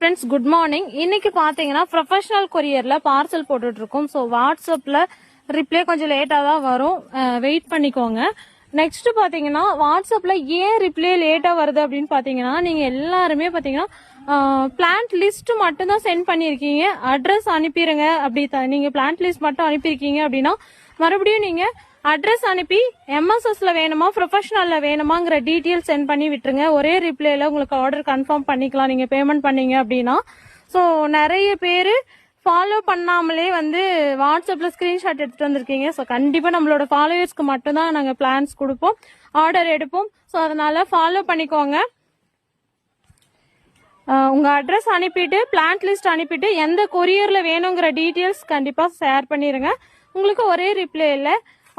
Friends good morning. இன்னைக்கு பாத்தீங்கன்னா professional கொரியர்ல parcel போட்டுட்டு இருக்கோம். ஸோ வாட்ஸ்அப்ல ரிப்ளை கொஞ்சம் லேட்டா தான் வரும், வெயிட் பண்ணிக்கோங்க. நெக்ஸ்ட் பாத்தீங்கன்னா வாட்ஸ்அப்ல ஏன் ரிப்ளை லேட்டா வருது அப்படின்னு பாத்தீங்கன்னா, நீங்க எல்லாருமே பாத்தீங்கன்னா பிளான்ட் லிஸ்ட் மட்டும் தான் சென்ட் பண்ணிருக்கீங்க. அட்ரஸ் அனுப்பிடுங்க. அப்படி நீங்க பிளான்ட் லிஸ்ட் மட்டும் அனுப்பியிருக்கீங்க அப்படின்னா மறுபடியும் நீங்க அட்ரஸ் அனுப்பி எம்எஸ்எஸ்ல வேணுமா ப்ரொஃபஷனல்ல வேணுமாங்கிற டீட்டெயில் சென்ட் பண்ணி விட்டுருங்க. ஒரே ரிப்ளைல உங்களுக்கு ஆர்டர் கன்ஃபார்ம் பண்ணிக்கலாம் நீங்க பேமெண்ட் பண்ணீங்க அப்படின்னா. ஸோ நிறைய பேர் ஃபாலோ பண்ணாமலே வாட்ஸ்அப்ல ஸ்கிரீன்ஷாட் எடுத்துட்டு வந்திருக்கீங்க. ஸோ கண்டிப்பா நம்மளோட ஃபாலோவர்ஸ்க்கு மட்டும் தான் நாங்கள் பிளான்ஸ் கொடுப்போம், ஆர்டர் எடுப்போம். ஸோ அதனால ஃபாலோ பண்ணிக்கோங்க. உங்க அட்ரஸ் அனுப்பிட்டு பிளான்ட் லிஸ்ட் அனுப்பிட்டு எந்த கொரியர்ல வேணுங்கிற டீட்டெயில்ஸ் கண்டிப்பா ஷேர் பண்ணிருங்க. உங்களுக்கு ஒரே ரிப்ளை இல்லை,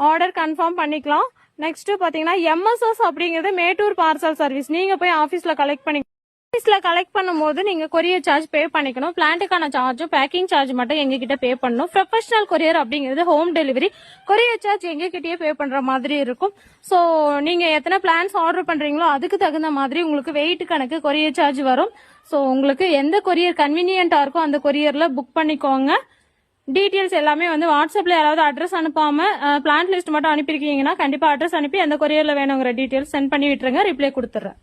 ஆர்டர் கன்ஃபார்ம் பண்ணிக்கலாம். நெக்ஸ்ட் பாத்தீங்கன்னா எம்எஸ்எஸ் அப்படிங்கிறது மேட்டூர் பார்சல் சர்வீஸ். நீங்க போய் ஆபீஸ்ல கலெக்ட் பண்ணும்போது நீங்க கொரியர் சார்ஜ் பே பண்ணிக்கணும். பிளான்ட்டுக்கான சார்ஜும் பேக்கிங் சார்ஜ் மட்டும் எங்ககிட்ட பே பண்ணணும். ப்ரொஃபஷனல் கொரியர் அப்படிங்கிறது ஹோம் டெலிவரி, கொரியர் சார்ஜ் எங்ககிட்டயே பே பண்ற மாதிரி இருக்கும். ஸோ நீங்க எத்தனை பிளான்ஸ் ஆர்டர் பண்றீங்களோ அதுக்கு தகுந்த மாதிரி உங்களுக்கு வெயிட் கணக்கு கொரியர் சார்ஜ் வரும். ஸோ உங்களுக்கு எந்த கொரியர் கன்வீனியன்டா இருக்கோ அந்த கொரியர்ல புக் பண்ணிக்கோங்க. டீட்டெயில்ஸ் எல்லாமே வாட்ஸ்அப்ல யாராவது அட்ரஸ் அனுப்பாம பிளான்ட் லிஸ்ட் மட்டும் அனுப்பியிருக்கீங்கன்னா கண்டிப்பா அட்ரஸ் அனுப்பி எந்த கொரியர்ல வேணுங்கிற டீட்டெயில்ஸ் சென்ட் பண்ணி விட்டுருங்க. ரிப்ளை கொடுத்துறேன்.